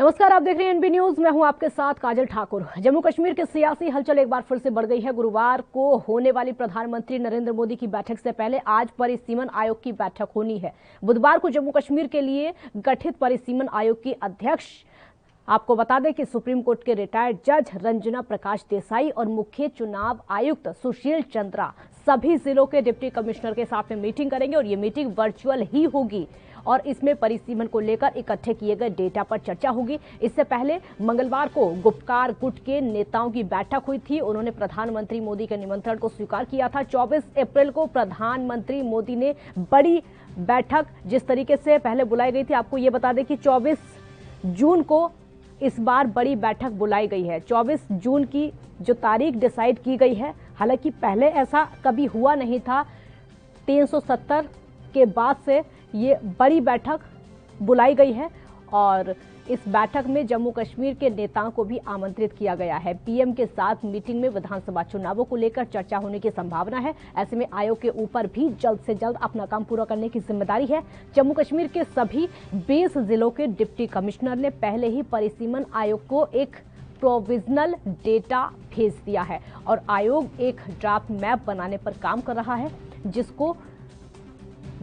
नमस्कार, आप देख रहे हैं एनबी न्यूज। मैं हूं आपके साथ काजल ठाकुर। जम्मू कश्मीर की सियासी हलचल एक बार फिर से बढ़ गई है। गुरुवार को होने वाली प्रधानमंत्री नरेंद्र मोदी की बैठक से पहले आज परिसीमन आयोग की बैठक होनी है। बुधवार को जम्मू कश्मीर के लिए गठित परिसीमन आयोग की अध्यक्ष, आपको बता दें कि सुप्रीम कोर्ट के रिटायर्ड जज रंजना प्रकाश देसाई और मुख्य चुनाव आयुक्त सुशील चंद्रा सभी जिलों के डिप्टी कमिश्नर के साथ में मीटिंग करेंगे और ये मीटिंग वर्चुअल ही होगी और इसमें परिसीमन को लेकर इकट्ठे किए गए डेटा पर चर्चा होगी। इससे पहले मंगलवार को गुपकार गुट के नेताओं की बैठक हुई थी। उन्होंने प्रधानमंत्री मोदी के निमंत्रण को स्वीकार किया था। 24 अप्रैल को प्रधानमंत्री मोदी ने बड़ी बैठक जिस तरीके से पहले बुलाई गई थी, आपको ये बता दें कि 24 जून को इस बार बड़ी बैठक बुलाई गई है। 24 जून की जो तारीख डिसाइड की गई है, हालांकि पहले ऐसा कभी हुआ नहीं था। 370 के बाद से ये बड़ी बैठक बुलाई गई है और इस बैठक में जम्मू कश्मीर के नेताओं को भी आमंत्रित किया गया है। पीएम के साथ मीटिंग में विधानसभा चुनावों को लेकर चर्चा होने की संभावना है। ऐसे में आयोग के ऊपर भी जल्द से जल्द अपना काम पूरा करने की जिम्मेदारी है। जम्मू कश्मीर के सभी 20 जिलों के डिप्टी कमिश्नर ने पहले ही परिसीमन आयोग को एक प्रोविजनल डेटा भेज दिया है और आयोग एक ड्राफ्ट मैप बनाने पर काम कर रहा है, जिसको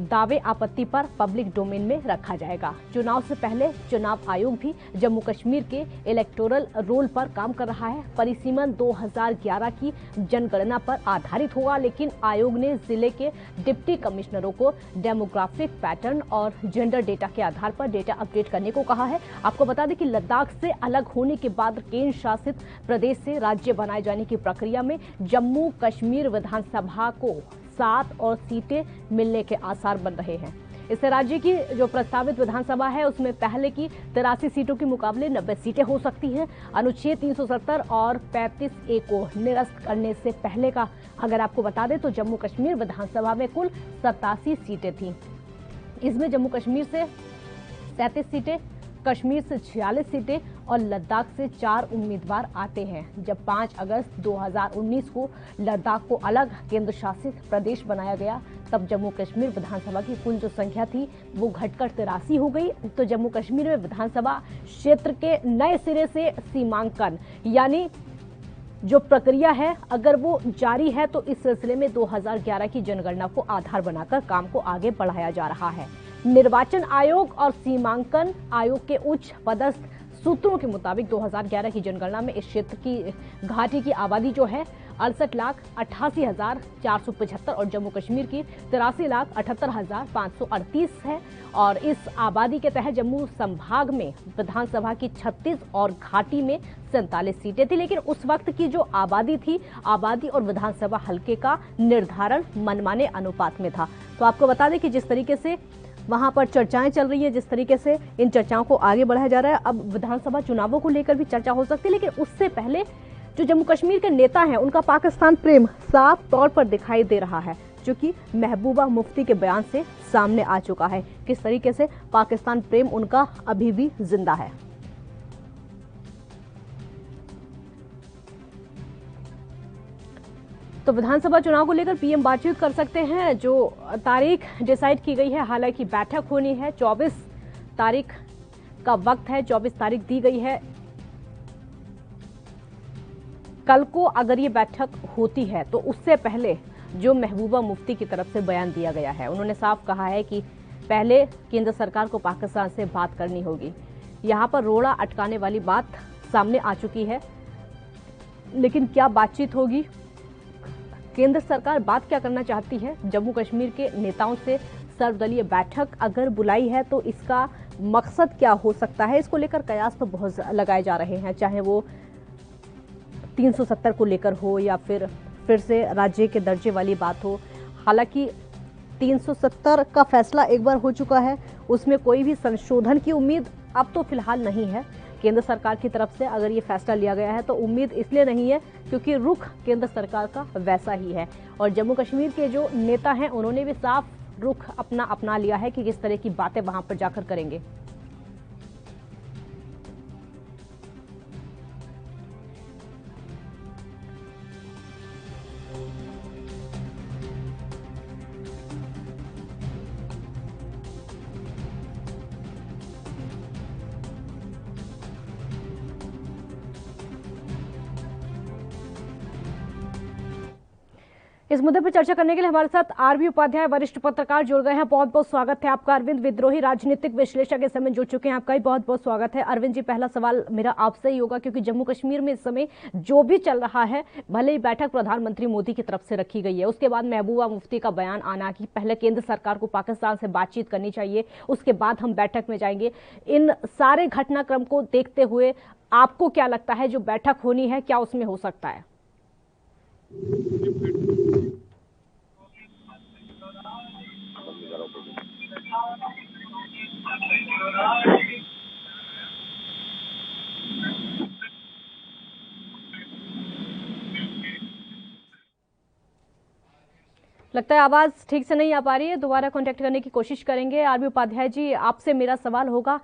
दावे आपत्ति पर पब्लिक डोमेन में रखा जाएगा। चुनाव से पहले चुनाव आयोग भी जम्मू कश्मीर के इलेक्टोरल रोल पर काम कर रहा है। परिसीमन 2011 की जनगणना पर आधारित होगा, लेकिन आयोग ने जिले के डिप्टी कमिश्नरों को डेमोग्राफिक पैटर्न और जेंडर डेटा के आधार पर डेटा अपडेट करने को कहा है। आपको बता दें कि लद्दाख से अलग होने के बाद केंद्र शासित प्रदेश से राज्य बनाए जाने की प्रक्रिया में जम्मू कश्मीर विधानसभा को 7 और सीटें मिलने के आसार बन रहे हैं। इससे राज्य की जो प्रस्तावित विधानसभा है उसमें पहले की 83 सीटों के मुकाबले 90 सीटें हो सकती हैं। अनुच्छेद 370 और 35A को निरस्त करने से पहले का अगर आपको बता दें तो जम्मू कश्मीर विधानसभा में कुल 87 सीटें थीं। इसमें जम्मू कश्मीर से 37 सीटें, कश्मीर से 46 सीटें और लद्दाख से 4 उम्मीदवार आते हैं। जब 5 अगस्त 2019 को लद्दाख को अलग केंद्र शासित प्रदेश बनाया गया, तब जम्मू कश्मीर विधानसभा की कुल जो संख्या थी वो घटकर 83 हो गई। तो जम्मू कश्मीर में विधानसभा क्षेत्र के नए सिरे से सीमांकन यानी जो प्रक्रिया है अगर वो जारी है तो इस सिलसिले में 2011 की जनगणना को आधार बनाकर काम को आगे बढ़ाया जा रहा है। निर्वाचन आयोग और सीमांकन आयोग के उच्च पदस्थ सूत्रों के मुताबिक 2011 की जनगणना में इस क्षेत्र की घाटी की आबादी जो है 68,88,475 और जम्मू कश्मीर की 83,78,538 है और इस आबादी के तहत जम्मू संभाग में विधानसभा की 36 और घाटी में 47 सीटें थी। लेकिन उस वक्त की जो आबादी थी, आबादी और विधानसभा हल्के का निर्धारण मनमाने अनुपात में था। तो आपको बता दें कि जिस तरीके से वहां पर चर्चाएं चल रही है, जिस तरीके से इन चर्चाओं को आगे बढ़ाया जा रहा है, अब विधानसभा चुनावों को लेकर भी चर्चा हो सकती है। लेकिन उससे पहले जो जम्मू कश्मीर के नेता हैं उनका पाकिस्तान प्रेम साफ तौर पर दिखाई दे रहा है, जो कि महबूबा मुफ्ती के बयान से सामने आ चुका है। किस तरीके से पाकिस्तान प्रेम उनका अभी भी जिंदा है। तो विधानसभा चुनाव को लेकर पीएम बातचीत कर सकते हैं। जो तारीख डिसाइड की गई है, हालांकि बैठक होनी है 24 तारीख का वक्त है, 24 तारीख दी गई है। कल को अगर ये बैठक होती है तो उससे पहले जो महबूबा मुफ्ती की तरफ से बयान दिया गया है, उन्होंने साफ कहा है कि पहले केंद्र सरकार को पाकिस्तान से बात करनी होगी। यहां पर रोड़ा अटकाने वाली बात सामने आ चुकी है, लेकिन क्या बातचीत होगी, केंद्र सरकार बात क्या करना चाहती है, जम्मू कश्मीर के नेताओं से सर्वदलीय बैठक अगर बुलाई है तो इसका मकसद क्या हो सकता है, इसको लेकर कयास तो बहुत लगाए जा रहे हैं। चाहे वो 370 को लेकर हो या फिर से राज्य के दर्जे वाली बात हो। हालांकि 370 का फैसला एक बार हो चुका है, उसमें कोई भी संशोधन की उम्मीद अब तो फिलहाल नहीं है। केंद्र सरकार की तरफ से अगर ये फैसला लिया गया है तो उम्मीद इसलिए नहीं है क्योंकि रुख केंद्र सरकार का वैसा ही है और जम्मू कश्मीर के जो नेता हैं उन्होंने भी साफ रुख अपना लिया है कि किस तरह की बातें वहां पर जाकर करेंगे। इस मुद्दे पर चर्चा करने के लिए हमारे साथ आरबी उपाध्याय वरिष्ठ पत्रकार जुड़ गए हैं। बहुत बहुत स्वागत है आपका। अरविंद विद्रोही राजनीतिक विश्लेषक इस समय जुड़ चुके हैं, आपका भी बहुत बहुत स्वागत है। अरविंद जी, पहला सवाल मेरा आपसे ही होगा, क्योंकि जम्मू कश्मीर में इस समय जो भी चल रहा है, भले ही बैठक प्रधानमंत्री मोदी की तरफ से रखी गई है, उसके बाद महबूबा मुफ्ती का बयान आना कि पहले केंद्र सरकार को पाकिस्तान से बातचीत करनी चाहिए, उसके बाद हम बैठक में जाएंगे। इन सारे घटनाक्रम को देखते हुए आपको क्या लगता है, जो बैठक होनी है क्या उसमें हो सकता है? लगता है आवाज ठीक से नहीं आ पा रही है, दोबारा कांटेक्ट करने की कोशिश करेंगे। आरबी उपाध्याय जी, आपसे मेरा सवाल होगा,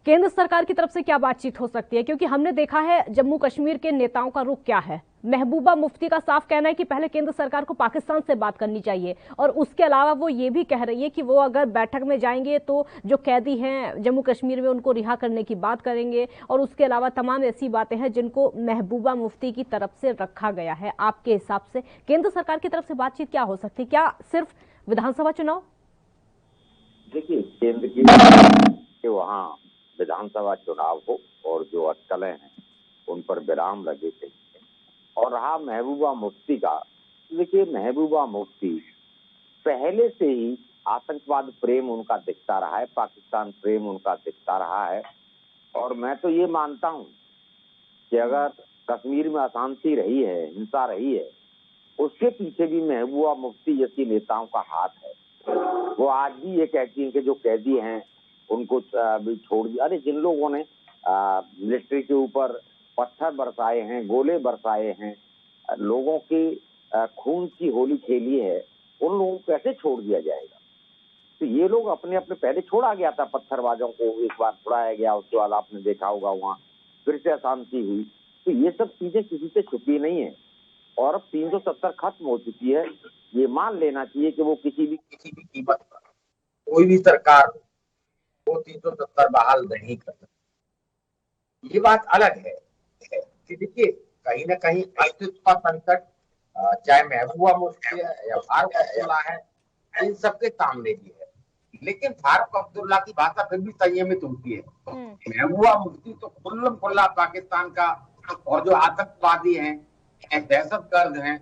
केंद्र सरकार की तरफ से क्या बातचीत हो सकती है? क्योंकि हमने देखा है जम्मू कश्मीर के नेताओं का रुख क्या है। महबूबा मुफ्ती का साफ कहना है कि पहले केंद्र सरकार को पाकिस्तान से बात करनी चाहिए, और उसके अलावा वो ये भी कह रही है कि वो अगर बैठक में जाएंगे तो जो कैदी हैं जम्मू कश्मीर में उनको रिहा करने की बात करेंगे, और उसके अलावा तमाम ऐसी बातें हैं जिनको महबूबा मुफ्ती की तरफ से रखा गया है। आपके हिसाब से केंद्र सरकार की तरफ से बातचीत क्या हो सकती है? क्या सिर्फ विधानसभा चुनाव? देखिए, केंद्र की वहाँ विधानसभा चुनाव हो और जो अटकलें हैं उन पर विराम लगे थे। और रहा महबूबा मुफ्ती का, देखिए महबूबा मुफ्ती पहले से ही आतंकवाद प्रेम उनका दिखता रहा है, पाकिस्तान प्रेम उनका दिखता रहा है। और मैं तो ये मानता हूँ कि अगर कश्मीर में अशांति रही है, हिंसा रही है, उसके पीछे भी महबूबा मुफ्ती जैसी नेताओं का हाथ है। वो आज भी ये कहती हैं कि जो कैदी हैं उनको भी छोड़ दिया। अरे जिन लोगों ने मिलिट्री के ऊपर पत्थर बरसाए हैं, गोले बरसाए हैं, लोगों की खून की होली खेली है, उन लोगों को कैसे छोड़ दिया जाएगा? तो ये लोग अपने अपने पहले छोड़ा गया था, पत्थरबाजों को एक बार छुड़ाया गया, उसके बाद आपने देखा होगा वहाँ फिर से अशांति हुई। तो ये सब चीजें किसी से छुपी नहीं है। और अब 370 खत्म हो चुकी है। ये मान लेना चाहिए कि वो किसी भी कीमत पर कोई भी सरकार वो 370 बहाल नहीं कर सकती। ये बात अलग है कि देखिए कहीं ना कहीं अस्तित्व का संकट चाहे महबूबा मुफ्ती है या फारूक अब्दुल्ला है, इन सबके सामने भी है। लेकिन फारूक अब्दुल्ला की भाषा फिर भी संयमित होती है। महबूबा मुफ्ती तो खुल्लम खुल्ला पाकिस्तान का और जो आतंकवादी हैं, दहशतगर्द हैं,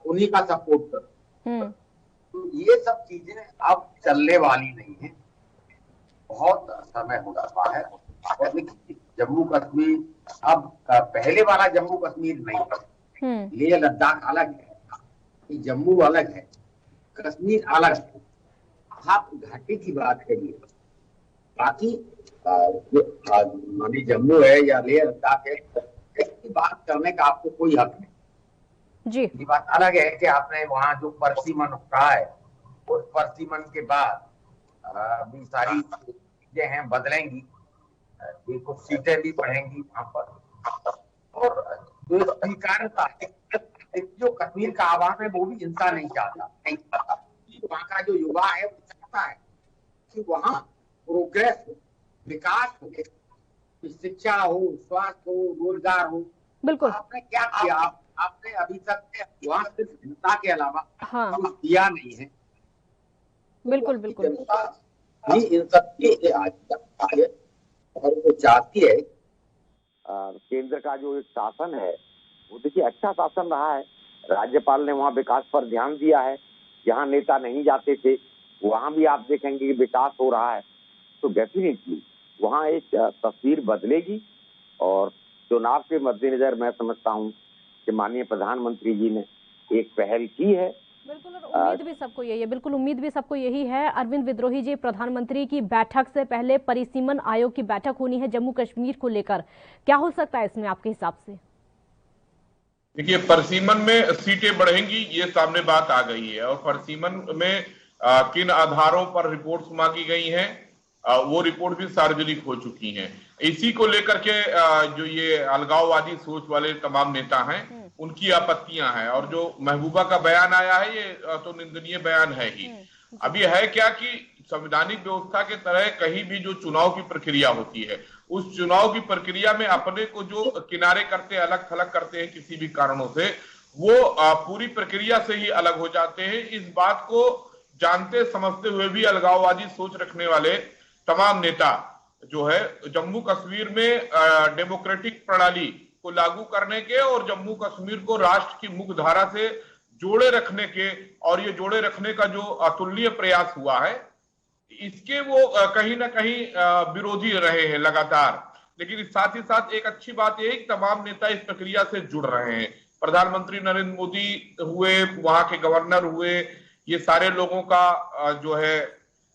उन्हीं का सपोर्ट कर। तो ये सब चीजें अब चलने वाली नहीं है, बहुत समय हो चुका है। और देखिए जम्मू कश्मीर अब पहले वाला जम्मू कश्मीर नहीं, लेह लद्दाख अलग है, जम्मू अलग है, कश्मीर अलग है। आप घाटी की बात करिए, बाकी जो जम्मू है या लेह लद्दाख है, इसकी बात करने का आपको कोई हक नहीं जी। ये बात अलग है कि आपने वहाँ जो परसीमन कहा है, उस परसीमन के बाद भी सारी चीजें हैं बदलेंगी, कुछ सीटें भी बढ़ेंगी वहां पर। और जो स्वीकारता जो कश्मीर का आवाम है वो भी हिंसा नहीं चाहता। वहाँ का जो युवा है वो चाहता है कि वहाँ प्रोग्रेस हो, विकास हो, शिक्षा हो, स्वास्थ्य हो, रोजगार हो। बिल्कुल। आपने क्या किया? आपने अभी तक वहाँ सिर्फ हिंसा के अलावा कुछ दिया नहीं है। बिल्कुल बिल्कुल। जनता भी इन सब के आगे और वो चाहती है केंद्र का जो एक शासन है वो देखिए अच्छा शासन रहा है। राज्यपाल ने वहाँ विकास पर ध्यान दिया है, जहाँ नेता नहीं जाते थे वहाँ भी आप देखेंगे कि विकास हो रहा है। तो डेफिनेटली वहाँ एक तस्वीर बदलेगी। और चुनाव के मद्देनजर मैं समझता हूँ कि माननीय प्रधानमंत्री जी ने एक पहल की है। बिल्कुल, और उम्मीद भी सबको यही है, बिल्कुल उम्मीद भी सबको यही है। अरविंद विद्रोही जी, प्रधानमंत्री की बैठक से पहले परिसीमन आयोग की बैठक होनी है जम्मू कश्मीर को लेकर, क्या हो सकता है इसमें आपके हिसाब से? देखिए, परिसीमन में सीटें बढ़ेंगी, ये सामने बात आ गई है। और परिसीमन में किन आधारों पर रिपोर्ट्स मांगी गई हैं, वो रिपोर्ट भी सार्वजनिक हो चुकी हैं। इसी को लेकर के जो ये अलगाववादी सोच वाले तमाम नेता हैं उनकी आपत्तियां हैं। और जो महबूबा का बयान आया है ये तो निंदनीय बयान है ही। अब ये है क्या कि संवैधानिक व्यवस्था के तरह कहीं भी जो चुनाव की प्रक्रिया होती है, उस चुनाव की प्रक्रिया में अपने को जो किनारे करते, अलग थलग करते हैं किसी भी कारणों से, वो पूरी प्रक्रिया से ही अलग हो जाते हैं। इस बात को जानते समझते हुए भी अलगाववादी सोच रखने वाले तमाम नेता जो है जम्मू कश्मीर में डेमोक्रेटिक प्रणाली को लागू करने के और जम्मू कश्मीर को राष्ट्र की मुख्य धारा से जोड़े रखने के, और ये जोड़े रखने का जो अतुलनीय प्रयास हुआ है, इसके वो कहीं ना कहीं विरोधी रहे हैं लगातार। लेकिन साथ ही साथ एक अच्छी बात यह है कि तमाम नेता इस प्रक्रिया से जुड़ रहे हैं। प्रधानमंत्री नरेंद्र मोदी हुए, वहां के गवर्नर हुए, ये सारे लोगों का जो है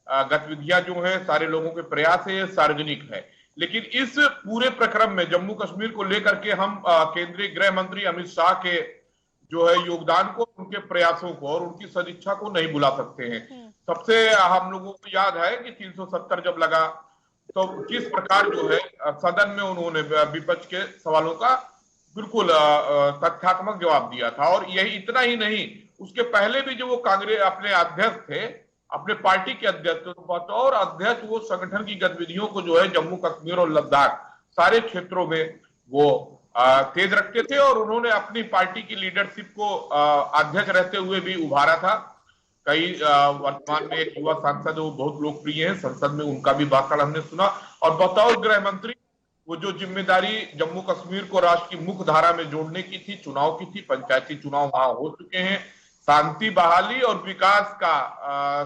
गतिविधियां जो है, सारे लोगों के प्रयास है, सार्वजनिक है। लेकिन इस पूरे प्रक्रम में जम्मू कश्मीर को लेकर के हम केंद्रीय गृह मंत्री अमित शाह के जो है योगदान को, उनके प्रयासों को और उनकी सदिच्छा को नहीं भुला सकते हैं। सबसे हम लोगों को याद है कि 370 जब लगा तो किस प्रकार जो है सदन में उन्होंने विपक्ष के सवालों का बिल्कुल तथ्यात्मक जवाब दिया था। और यही इतना ही नहीं, उसके पहले भी जो वो कांग्रेस अपने अध्यक्ष थे, अपने पार्टी के अध्यक्ष, बतौर अध्यक्ष वो संगठन की गतिविधियों को जो है जम्मू कश्मीर और लद्दाख सारे क्षेत्रों में वो तेज रखते थे। और उन्होंने अपनी पार्टी की लीडरशिप को अध्यक्ष रहते हुए भी उभारा था। कई वर्तमान में एक युवा सांसद वो बहुत लोकप्रिय हैं, संसद में उनका भी भाषण हमने सुना। और बतौर गृह मंत्री वो जो जिम्मेदारी जम्मू कश्मीर को राष्ट्र की मुख्य धारा में जोड़ने की थी, चुनाव की थी, पंचायती चुनाव वहां हो चुके हैं, शांति बहाली और विकास का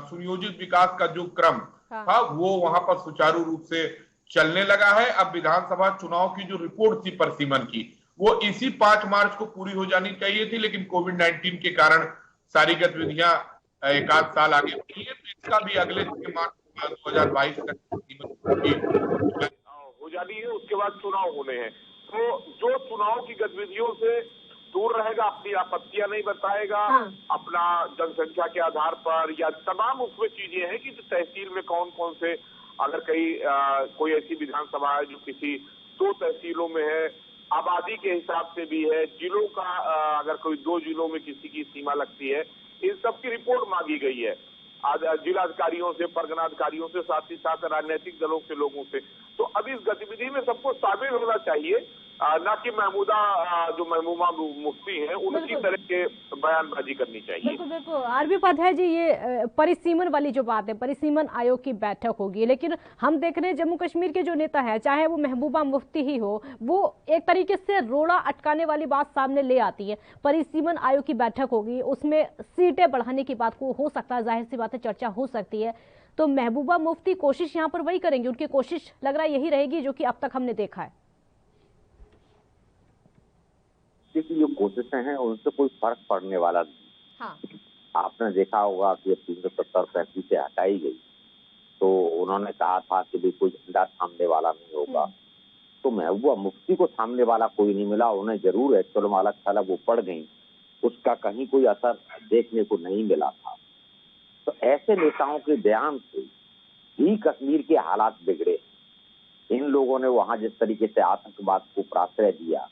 सुनियोजित विकास का जो क्रम था वो वहां पर सुचारू रूप से चलने लगा है। अब विधानसभा चुनाव की जो रिपोर्ट थी परसिमन की, वो इसी 5 मार्च को पूरी हो जानी चाहिए थी, लेकिन कोविड-19 के कारण सारी गतिविधियां एक आध साल आगे बढ़ी है। तो इसका भी अगले 6 मार्च 2022 तक हो जानी है। उसके बाद चुनाव होने हैं, तो जो चुनाव की गतिविधियों से दूर रहेगा, अपनी आपत्तियां नहीं बताएगा, अपना जनसंख्या के आधार पर या तमाम उसमें चीजें हैं कि तहसील में कौन कौन से, अगर कोई ऐसी विधानसभा है जो किसी 2 तहसीलों में है, आबादी के हिसाब से भी है, जिलों का अगर कोई 2 जिलों में किसी की सीमा लगती है, इन सब की रिपोर्ट मांगी गई है जिलाधिकारियों से, परगना अधिकारियों से, साथ ही साथ राजनीतिक दलों के लोगों से। तो अब इस गतिविधि में सबको शामिल होना चाहिए, ना कि महबूबा मुफ्ती हैं उनकी तरह के बयानबाजी करनी चाहिए। बिल्कुल बिल्कुल। आरबी उपाध्याय जी, ये परिसीमन वाली जो बात है, परिसीमन आयोग की बैठक होगी, लेकिन हम देख रहे हैं जम्मू कश्मीर के जो नेता है, चाहे वो महबूबा मुफ्ती ही हो, वो एक तरीके से रोड़ा अटकाने वाली बात सामने ले आती है। परिसीमन आयोग की बैठक होगी, उसमें सीटें बढ़ाने की बात को हो सकता है, जाहिर सी बात है चर्चा हो सकती है। तो महबूबा मुफ्ती कोशिश यहाँ पर वही करेंगी, उनकी कोशिश लग रहा है यही रहेगी जो कि अब तक हमने देखा है। की जो कोशिशें हैं उनसे कोई फर्क पड़ने वाला नहीं। आपने देखा होगा कि 370 से हटाई गई तो उन्होंने कहा था कि भी कोई झंडा थामने वाला नहीं होगा, तो महबूबा मुफ्ती को थामने वाला कोई नहीं मिला। उन्हें जरूर एक्चुअल में अलग थलग वो पड़ गई, उसका कहीं कोई असर देखने को नहीं मिला था। तो ऐसे नेताओं के बयान से ही कश्मीर के हालात बिगड़े। इन लोगों ने वहां जिस तरीके से आतंकवाद को प्राश्रय दिया,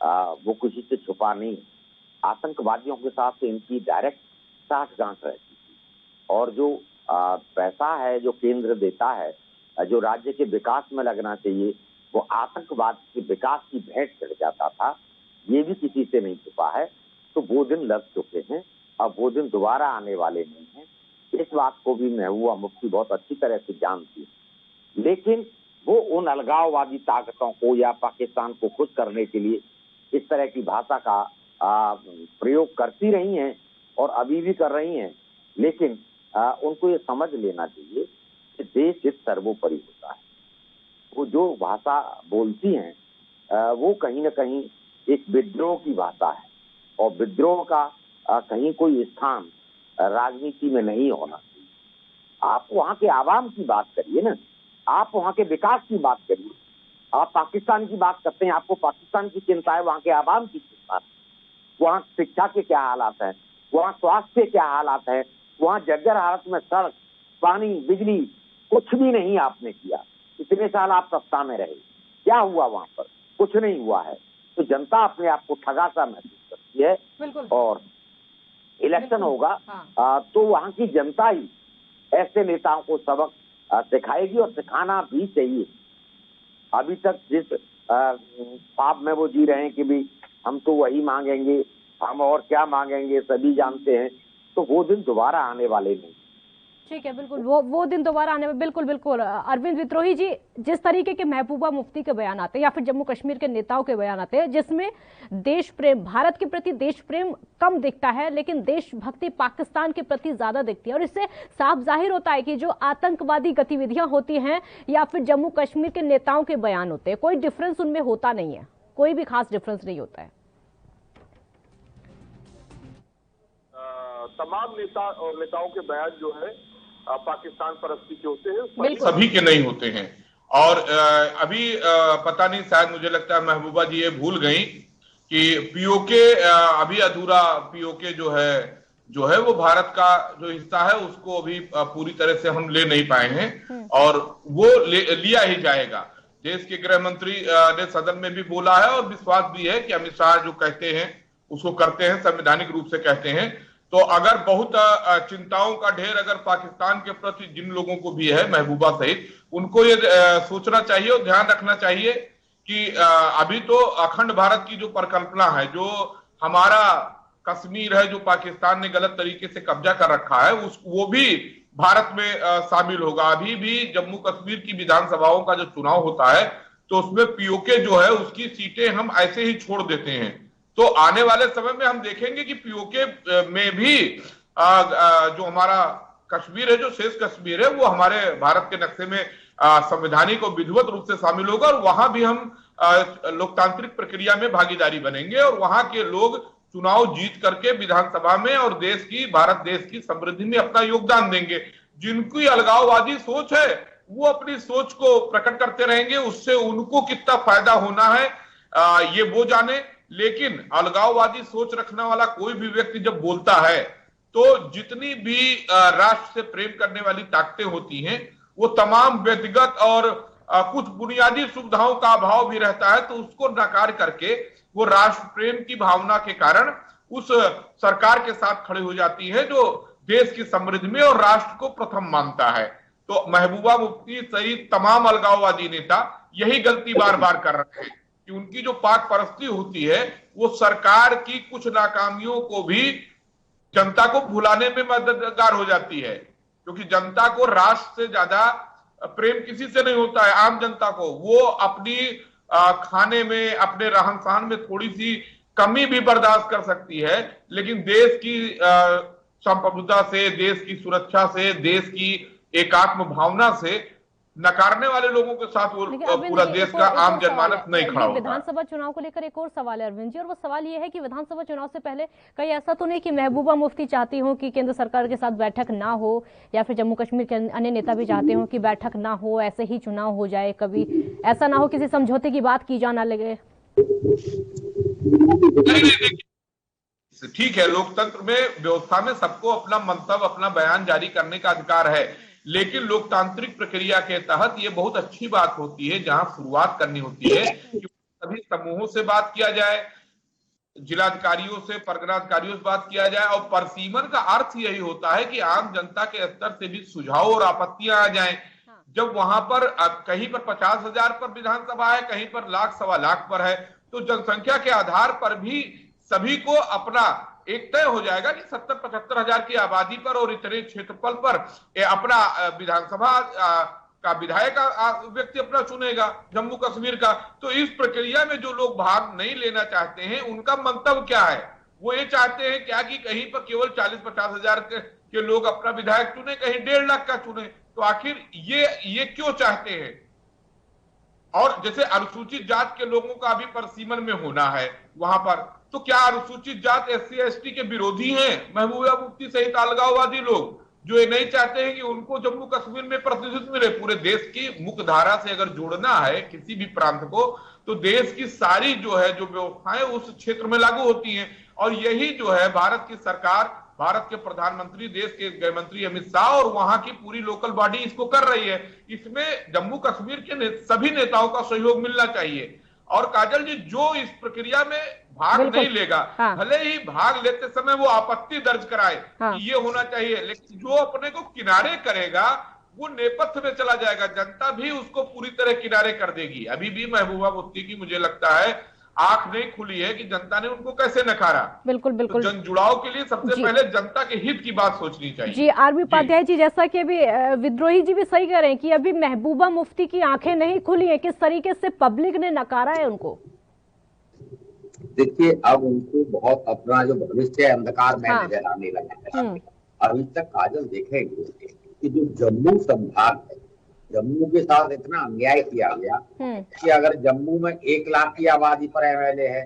वो किसी से छुपा नहीं। आतंकवादियों के साथ इनकी डायरेक्ट साठगांठ रहती थी। और जो पैसा है जो केंद्र देता है, जो राज्य के विकास में लगना चाहिए, वो आतंकवाद के विकास की भेंट चढ़ जाता था। ये भी किसी से नहीं छुपा है। तो वो दिन लग चुके हैं, अब वो दिन दोबारा आने वाले नहीं हैं। इस बात को भी महबूबा मुफ्ती बहुत अच्छी तरह से जानती है। लेकिन वो उन अलगाववादी ताकतों को या पाकिस्तान को खुश करने के लिए इस तरह की भाषा का प्रयोग करती रही हैं और अभी भी कर रही हैं। लेकिन उनको ये समझ लेना चाहिए कि देश हित सर्वोपरि होता है। वो जो भाषा बोलती हैं वो कहीं ना कहीं एक विद्रोह की भाषा है, और विद्रोह का कहीं कोई स्थान राजनीति में नहीं होना चाहिए। आप वहाँ के आवाम की बात करिए ना, आप वहाँ के विकास की बात करिए। आप पाकिस्तान की बात करते हैं, आपको पाकिस्तान की चिंता है, वहाँ के आवाम की चिंता है। वहाँ शिक्षा के क्या हालात हैं, वहाँ स्वास्थ्य के क्या हालात है, वहाँ जर्जर हालत में सड़क, पानी, बिजली कुछ भी नहीं आपने किया। इतने साल आप सत्ता में रहे, क्या हुआ वहाँ पर? कुछ नहीं हुआ है। तो जनता अपने आप को ठगा सा महसूस करती है। और इलेक्शन होगा तो वहाँ की जनता ही ऐसे नेताओं को सबक सिखाएगी, और सिखाना भी चाहिए। अभी तक जिस पाप में वो जी रहे हैं कि भी हम तो वही मांगेंगे हम और क्या मांगेंगे सभी जानते हैं, तो वो दिन दोबारा आने वाले नहीं। ठीक है, बिल्कुल वो दिन दोबारा आने में, बिल्कुल बिल्कुल। अरविंद विद्रोही जी, जिस तरीके के महबूबा मुफ्ती के बयान आते हैं या फिर जम्मू कश्मीर के नेताओं के बयान आते हैं जिसमें देश प्रेम, भारत के प्रति देश प्रेम कम दिखता है लेकिन देशभक्ति पाकिस्तान के प्रति ज्यादा दिखती है, और इससे साफ जाहिर होता है कि जो आतंकवादी गतिविधियां होती हैं या फिर जम्मू कश्मीर के नेताओं के बयान होते हैं, कोई डिफरेंस उनमें होता नहीं है, कोई भी खास डिफरेंस नहीं होता है। तमाम नेताओं के बयान जो है पाकिस्तान परस्ती के होते हैं, सभी के नहीं होते हैं। और अभी पता नहीं, शायद मुझे लगता है महबूबा जी ये भूल गई कि पीओके अभी अधूरा, पीओके जो है वो भारत का जो हिस्सा है उसको अभी पूरी तरह से हम ले नहीं पाए हैं, और वो लिया ही जाएगा। देश के गृह मंत्री ने सदन में भी बोला है और विश्वास भी है कि अमित शाह जो कहते हैं उसको करते हैं, संवैधानिक रूप से कहते हैं। तो अगर बहुत चिंताओं का ढेर अगर पाकिस्तान के प्रति जिन लोगों को भी है, महबूबा सहित, उनको ये सोचना चाहिए और ध्यान रखना चाहिए कि अभी तो अखंड भारत की जो परिकल्पना है, जो हमारा कश्मीर है जो पाकिस्तान ने गलत तरीके से कब्जा कर रखा है, वो भी भारत में शामिल होगा। अभी भी जम्मू कश्मीर की विधानसभाओं का जो चुनाव होता है तो उसमें पीओके जो है उसकी सीटें हम ऐसे ही छोड़ देते हैं। तो आने वाले समय में हम देखेंगे कि पीओके में भी जो हमारा कश्मीर है, जो शेष कश्मीर है, वो हमारे भारत के नक्शे में संवैधानिक और विधिवत रूप से शामिल होगा, और वहां भी हम लोकतांत्रिक प्रक्रिया में भागीदारी बनेंगे, और वहां के लोग चुनाव जीत करके विधानसभा में और भारत देश की समृद्धि में अपना योगदान देंगे। जिनकी अलगाववादी सोच है वो अपनी सोच को प्रकट करते रहेंगे, उससे उनको कितना फायदा होना है ये वो जाने। लेकिन अलगाववादी सोच रखने वाला कोई भी व्यक्ति जब बोलता है तो जितनी भी राष्ट्र से प्रेम करने वाली ताकतें होती हैं वो तमाम व्यक्तिगत और कुछ बुनियादी सुविधाओं का अभाव भी रहता है, तो उसको नकार करके वो राष्ट्र प्रेम की भावना के कारण उस सरकार के साथ खड़े हो जाती है जो देश की समृद्धि में और राष्ट्र को प्रथम मानता है। तो महबूबा मुफ्ती सहित तमाम अलगाववादी नेता यही गलती बार बार कर रहे हैं कि उनकी जो पाक परस्ती होती है वो सरकार की कुछ नाकामियों को भी जनता को भुलाने में मददगार हो जाती है, क्योंकि जनता को राष्ट्र से ज्यादा प्रेम किसी से नहीं होता है। आम जनता को वो अपनी खाने में, अपने रहन सहन में थोड़ी सी कमी भी बर्दाश्त कर सकती है, लेकिन देश की संप्रभुता से, देश की सुरक्षा से, देश की एकात्म भावना से नकारने वाले लोगों के साथ वो पूरा देश का आम जनमानस नहीं खड़ा होता। विधानसभा चुनाव को लेकर एक और सवाल है अरविंद जी, और वो सवाल ये है कि विधानसभा चुनाव से पहले कहीं ऐसा तो नहीं कि महबूबा मुफ्ती चाहती हो कि केंद्र सरकार के साथ बैठक ना हो, या फिर जम्मू कश्मीर के अन्य नेता भी चाहते हो कि बैठक ना हो, ऐसे ही चुनाव हो जाए, कभी ऐसा ना हो किसी समझौते की बात की जाना लगे? ठीक है, लोकतंत्र में, व्यवस्था में सबको अपना मंतव्य, अपना बयान जारी करने का अधिकार है, लेकिन लोकतांत्रिक प्रक्रिया के तहत ये बहुत अच्छी बात होती है जहां शुरुआत करनी होती है कि सभी समूहों से बात किया जाए, जिलाधिकारियों से, परगना अधिकारियों से बात किया जाए, और परसीमन का अर्थ यही होता है कि आम जनता के स्तर से भी सुझाव और आपत्तियां आ जाएं। जब वहां पर कहीं पर 50,000 पर विधानसभा है, कहीं पर लाख सवा लाख पर है, तो जनसंख्या के आधार पर भी सभी को अपना एक तय हो जाएगा कि 70-75 हजार की आबादी पर और इतने क्षेत्रफल पर अपना विधानसभा का विधायक व्यक्ति अपना चुनेगा जम्मू कश्मीर का। तो इस प्रक्रिया में जो लोग भाग नहीं लेना चाहते हैं उनका मंतव्य क्या है? वो ये चाहते हैं क्या कि कहीं पर केवल 40-50 हजार के लोग अपना विधायक चुने, कहीं 1.5 लाख का चुने। तो आखिर ये क्यों चाहते हैं? और जैसे अनुसूचित जात के लोगों का भी परसीमन में होना है वहां पर, तो क्या अनुसूचित जात SC/ST के विरोधी हैं महबूबा मुफ्ती सहित अलगाववादी लोग, जो ये नहीं चाहते हैं कि उनको जम्मू कश्मीर में प्रतिनिधित्व मिले? पूरे देश की मुख्य धारा से अगर जोड़ना है किसी भी प्रांत को, तो देश की सारी जो व्यवस्थाएं उस क्षेत्र में लागू होती हैं, और यही जो है भारत की सरकार, भारत के प्रधानमंत्री, देश के गृह मंत्री अमित शाह और वहां की पूरी लोकल बॉडी इसको कर रही है। इसमें जम्मू कश्मीर के सभी नेताओं का सहयोग मिलना चाहिए। और काजल जी, जो इस प्रक्रिया में भाग नहीं लेगा, हाँ। भले ही भाग लेते समय वो आपत्ति दर्ज कराए, हाँ। कि ये होना चाहिए, लेकिन जो अपने को किनारे करेगा वो नेपथ्य में चला जाएगा, जनता भी उसको पूरी तरह किनारे कर देगी। अभी भी महबूबा मुफ्ती की मुझे लगता है आंख नहीं खुली है कि जनता ने उनको कैसे नकारा। बिल्कुल बिल्कुल। तो जन जुड़ाव के लिए सबसे पहले जनता के हित की बात सोचनी चाहिए। जी आरबी उपाध्याय जी, जैसा कि अभी विद्रोही जी भी सही कह रहे हैं कि अभी महबूबा मुफ्ती की आंखें नहीं खुली है, किस तरीके से पब्लिक ने नकारा है उनको। देखिए, अब उनको बहुत अपना जो भविष्य अंधकार में नजर आने लगा है। अभी तक काजल देखेंगे कि जो जम्मू संभाग है, जम्मू के साथ इतना अन्याय किया गया कि अगर जम्मू में 1 लाख की आबादी पर एमएलए है,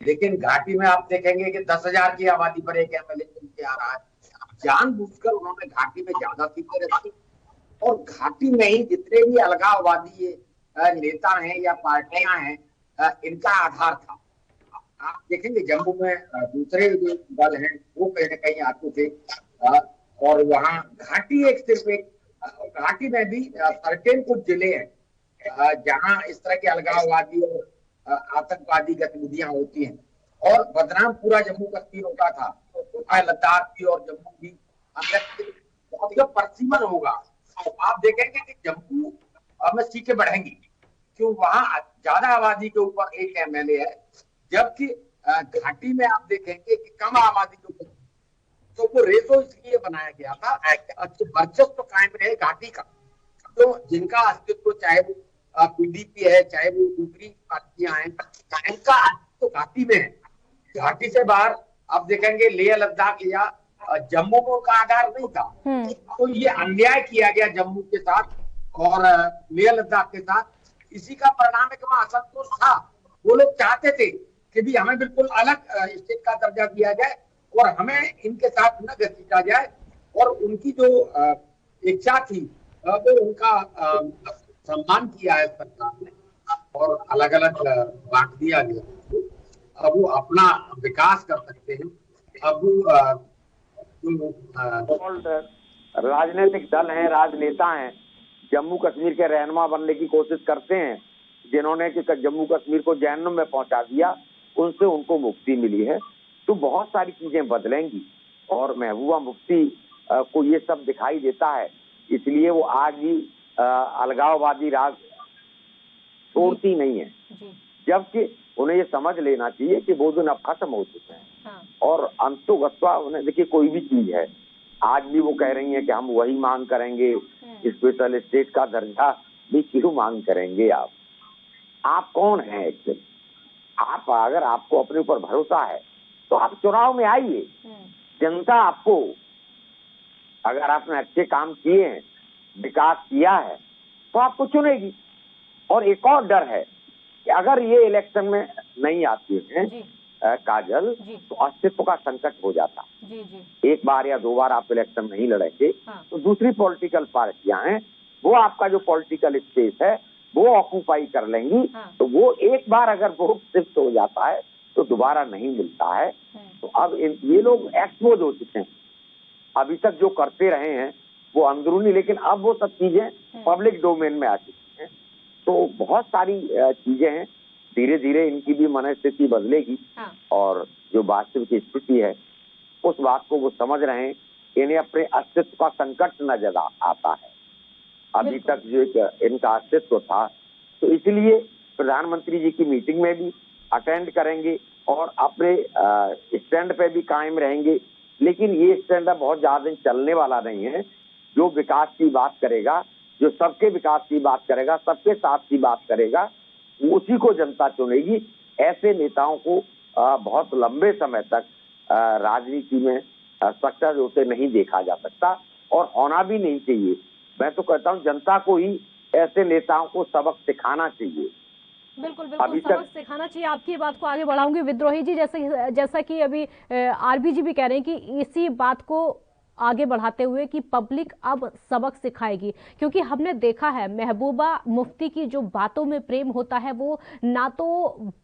लेकिन घाटी में आप देखेंगे कि 10,000 की आबादी पर एक एमएलए चुन के आ रहा है। जानबूझकर उन्होंने घाटी में ज्यादा सीटें रखी और घाटी में ही जितने भी अलगाववादी नेता हैं या पार्टियां हैं, इनका आधार था। आप देखेंगे जम्मू में दूसरे जो दल हैं वो कहीं न कहीं आते थे, और वहां घाटी सिर्फ एक घाटी में भी सर्टेन कुछ जिले हैं जहां इस तरह के अलगाववादी और आतंकवादी गतिविधियां होती हैं, और बदनाम पूरा जम्मू कश्मीर होता था। लद्दाख की और जम्मू की बहुत परसीमन होगा। आप देखेंगे कि जम्मू में सीटें बढ़ेंगी क्यों, वहां ज्यादा आबादी के ऊपर एक एमएलए है, जबकि घाटी में आप देखेंगे कि कम आबादी के ऊपर। तो वो रेशो इसलिए बनाया गया था वर्चस्व तो कायम रहे घाटी का, तो जिनका अस्तित्व चाहे वो पीडीपी है, चाहे वो दूसरी पार्टियां हैं, इनका अस्तित्व घाटी में है। घाटी से बाहर आप देखेंगे लेह लद्दाख या जम्मू को उनका आधार नहीं था। तो ये अन्याय किया गया जम्मू के साथ और लेह लद्दाख के साथ। इसी का परिणाम है कि वहां असंतोष था। वो लोग चाहते थे कि भी हमें बिल्कुल अलग स्टेट का दर्जा दिया जाए और हमें इनके साथ न घसीटा जाए, और उनकी जो इच्छा थी वो उनका सम्मान किया है सरकार ने और अलग अलग बांट दिया गया। अब वो अपना विकास कर सकते हैं। अब राजनीतिक दल हैं, राजनेता हैं, जम्मू कश्मीर के रहनुमा बनने की कोशिश करते हैं, जिन्होंने कि जम्मू कश्मीर को जहन्नुम में पहुंचा दिया, उनसे उनको मुक्ति मिली है। तो बहुत सारी चीजें बदलेंगी और महबूबा मुफ्ती को ये सब दिखाई देता है, इसलिए वो आज भी अलगाववादी राज तोड़ती नहीं है, जबकि उन्हें ये समझ लेना चाहिए कि वो दिन अब खत्म हो चुके हैं। और अंतोगत्वा उन्हें देखिए, कोई भी चीज है, आज भी वो कह रही है कि हम वही मांग करेंगे, स्पेशल स्टेट का दर्जा भी क्यों मांग करेंगे। आप कौन है एक्चुअली? आप अगर आपको अपने ऊपर भरोसा है तो आप चुनाव में आइए। जनता आपको, अगर आपने अच्छे काम किए हैं, विकास किया है, तो आपको चुनेगी। और एक और डर है कि अगर ये इलेक्शन में नहीं आती है काजल, तो अस्तित्व का संकट हो जाता। एक बार या 2 बार आप इलेक्शन नहीं लड़ेंगे तो दूसरी पॉलिटिकल पार्टियां हैं, वो आपका जो पॉलिटिकल स्पेस है वो ऑक्यूपाई कर लेंगी। तो वो एक बार अगर वो शिफ्ट हो जाता है तो दोबारा नहीं मिलता है। तो अब ये लोग एक्सपोज हो चुके हैं। अभी तक जो करते रहे हैं वो अंदरूनी, लेकिन अब वो सब चीजें पब्लिक डोमेन में आ चुकी हैं। तो बहुत सारी चीजें हैं, धीरे धीरे इनकी भी मनस्थिति बदलेगी और जो वास्तविक स्थिति है उस बात को वो समझ रहे हैं। इन्हें अपने अस्तित्व का संकट नजर आता है। अभी तक जो इनका अस्तित्व था, तो इसलिए प्रधानमंत्री जी की मीटिंग में भी अटेंड करेंगे और अपने स्टैंड पे भी कायम रहेंगे। लेकिन ये स्टैंड अब बहुत ज्यादा दिन चलने वाला नहीं है। जो विकास की बात करेगा, जो सबके विकास की बात करेगा, सबके साथ की बात करेगा, उसी को जनता चुनेगी। ऐसे नेताओं को बहुत लंबे समय तक राजनीति में सक्सेस होते नहीं देखा जा सकता और होना भी नहीं चाहिए। मैं तो कहता हूँ जनता को ही ऐसे नेताओं को सबक सिखाना चाहिए। बिल्कुल बिल्कुल सबक सिखाना चाहिए। आपकी बात को आगे बढ़ाऊंगी विद्रोही जी, जैसा कि अभी आरबी जी भी कह रहे हैं कि इसी बात को आगे बढ़ाते हुए कि पब्लिक अब सबक सिखाएगी, क्योंकि हमने देखा है महबूबा मुफ्ती की जो बातों में प्रेम होता है वो ना तो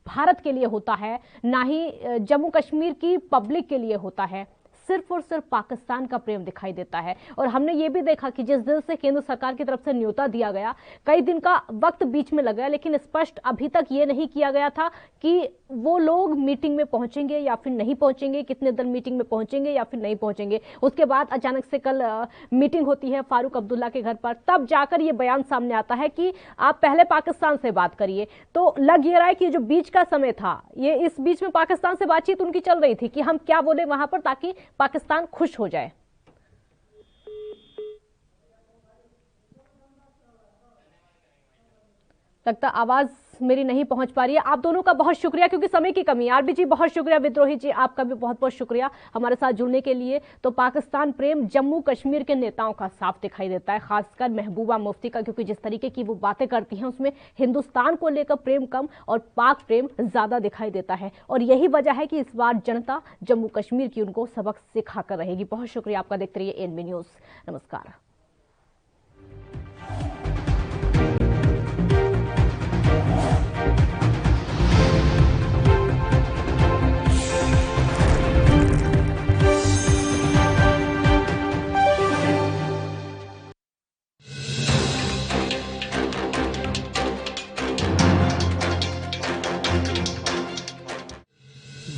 भारत के लिए होता है, ना ही जम्मू कश्मीर की पब्लिक के लिए होता है। सिर्फ और सिर्फ पाकिस्तान का प्रेम दिखाई देता है। और हमने ये भी देखा कि जिस दिन से केंद्र सरकार की तरफ से न्योता दिया गया, कई दिन का वक्त बीच में लगा, लेकिन स्पष्ट अभी तक ये नहीं किया गया था कि वो लोग मीटिंग में पहुंचेंगे या फिर नहीं पहुंचेंगे, कितने दिन मीटिंग में पहुंचेंगे या फिर नहीं पहुंचेंगे। उसके बाद अचानक से कल मीटिंग होती है फारूक अब्दुल्ला के घर पर, तब जाकर ये बयान सामने आता है कि आप पहले पाकिस्तान से बात करिए। तो लग ये रहा है कि जो बीच का समय था, ये इस बीच में पाकिस्तान से बातचीत उनकी चल रही थी कि हम क्या बोले वहां पर ताकि पाकिस्तान खुश हो जाए। लगता आवाज मेरी नहीं पहुंच पा रही है। आप दोनों का बहुत शुक्रिया, क्योंकि समय की कमी है। आरबी जी बहुत शुक्रिया, विद्रोही जी आपका भी बहुत बहुत शुक्रिया हमारे साथ जुड़ने के लिए। तो पाकिस्तान प्रेम जम्मू कश्मीर के नेताओं का साफ दिखाई देता है, खासकर महबूबा मुफ्ती का, क्योंकि जिस तरीके की वो बातें करती हैं उसमें हिंदुस्तान को लेकर प्रेम कम और पाक प्रेम ज्यादा दिखाई देता है। और यही वजह है कि इस बार जनता जम्मू कश्मीर की उनको सबक सिखा कर रहेगी। बहुत शुक्रिया आपका। देखते रहिए एएनबी न्यूज। नमस्कार।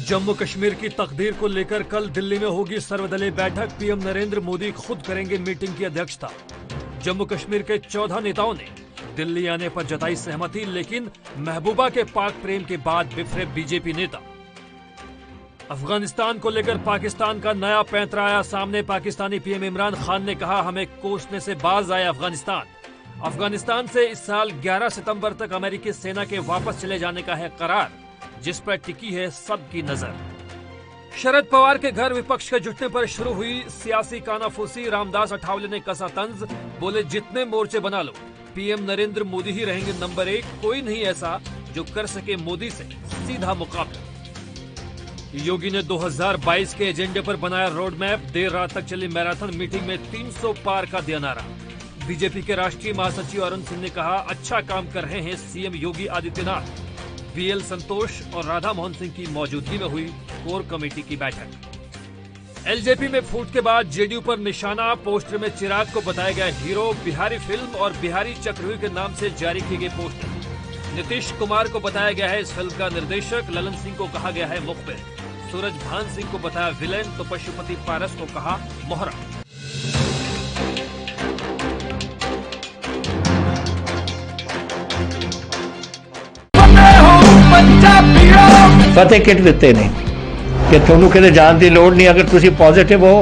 जम्मू कश्मीर की तकदीर को लेकर कल दिल्ली में होगी सर्वदलीय बैठक। पीएम नरेंद्र मोदी खुद करेंगे मीटिंग की अध्यक्षता। जम्मू कश्मीर के 14 नेताओं ने दिल्ली आने पर जताई सहमति, लेकिन महबूबा के पाक प्रेम के बाद बिफरे बीजेपी नेता। अफगानिस्तान को लेकर पाकिस्तान का नया पैंतरा आया सामने। पाकिस्तानी पीएम इमरान खान ने कहा, हमें कोसने से बाज आया अफगानिस्तान। अफगानिस्तान से इस साल 11 सितंबर तक अमेरिकी सेना के वापस चले जाने का है करार, जिस पर टिकी है सबकी नजर। शरद पवार के घर विपक्ष के जुटने पर शुरू हुई सियासी कानाफूसी। रामदास अठावले ने कसा तंज, बोले जितने मोर्चे बना लो, पीएम नरेंद्र मोदी ही रहेंगे नंबर 1। कोई नहीं ऐसा जो कर सके मोदी से सीधा मुकाबला। योगी ने 2022 के एजेंडे पर बनाया रोड मैप। देर रात तक चली मैराथन मीटिंग में 300 पार का दिया नारा। बीजेपी के राष्ट्रीय महासचिव अरुण सिंह ने कहा, अच्छा काम कर रहे हैं सीएम योगी आदित्यनाथ। बीएल संतोष और राधा मोहन सिंह की मौजूदगी में हुई कोर कमेटी की बैठक। एलजेपी में फूट के बाद जेडीयू पर निशाना। पोस्टर में चिराग को बताया गया हीरो। बिहारी फिल्म और बिहारी चक्रव्यूह के नाम से जारी किए गए पोस्टर। नीतीश कुमार को बताया गया है इस फिल्म का निर्देशक। ललन सिंह को कहा गया है मुखबिर। सूरज भान सिंह को बताया विलेन, तो पशुपति पारस को कहा मोहरा। फतेह किट ਦਿੱਤੇ ਨੇ ਕਿ ਤੁਹਾਨੂੰ ਕਿਤੇ ਜਾਣ ਦੀ ਲੋੜ ਨਹੀਂ। ਅਗਰ ਤੁਸੀਂ ਪੋਜ਼ਿਟਿਵ ਹੋ,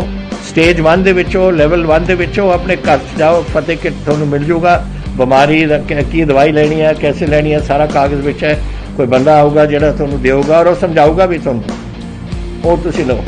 ਸਟੇਜ 1 ਦੇ ਵਿੱਚ ਹੋ, ਲੈਵਲ 1 ਦੇ ਵਿੱਚ ਹੋ, ਆਪਣੇ ਘਰ ਜਾਓ, ਫਤਿਹ ਕਿਟ ਤੁਹਾਨੂੰ ਮਿਲ ਜੂਗਾ। ਬਿਮਾਰੀ ਦਾ ਕੀ ਦਵਾਈ ਲੈਣੀ ਹੈ, कैसे ਲੈਣੀ ਹੈ, ਸਾਰਾ ਕਾਗਜ਼ ਵਿੱਚ ਹੈ। ਕੋਈ ਬੰਦਾ ਆਊਗਾ ਜਿਹੜਾ ਤੁਹਾਨੂੰ ਦੇਊਗਾ ਔਰ ਉਹ ਸਮਝਾਊਗਾ ਵੀ ਤੁਹਾਨੂੰ, ਉਹ ਤੁਸੀਂ ਲਓ।